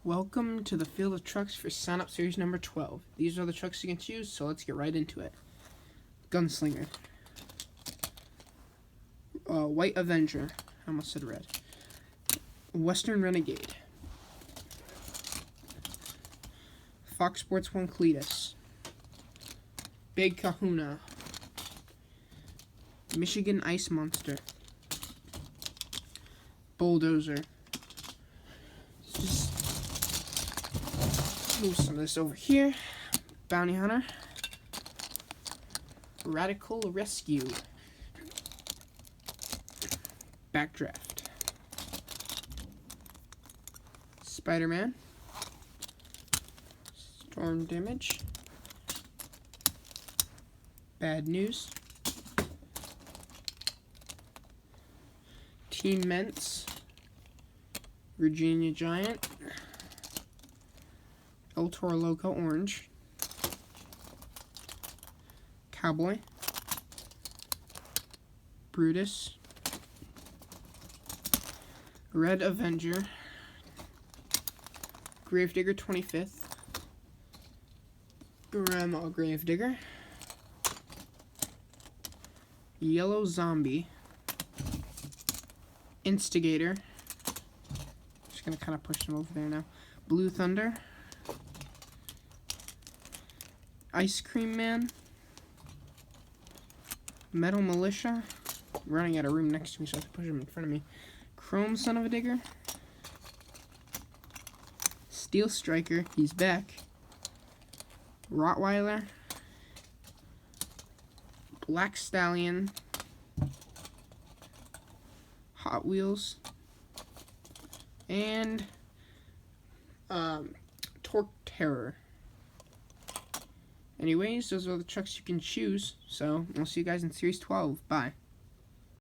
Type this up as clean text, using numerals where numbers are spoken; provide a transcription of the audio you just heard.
Welcome to the field of trucks for sign up series number 12. These are the trucks you can choose, so let's get right into it. Gunslinger. White Avenger. I almost said red. Western Renegade. Fox Sports 1 Cletus. Big Kahuna. Michigan Ice Monster. Bulldozer. Just move some of this over here. Bounty Hunter. Radical Rescue. Backdraft. Spider-Man. Storm Damage. Bad News. Team Ments. Virginia Giant. El Toro Loco Orange. Cowboy. Brutus. Red Avenger. Gravedigger 25th. Grandma Gravedigger. Yellow Zombie. Instigator. Just gonna kind of push them over there now. Blue Thunder. Ice Cream Man. Metal Militia. I'm running out of room next to me, so I have to push him in front of me. Chrome Son of a Digger. Steel Striker. He's back. Rottweiler. Black Stallion. Hot Wheels. And Torque Terror. Anyways, those are the trucks you can choose. So, I'll see you guys in Series 12. Bye.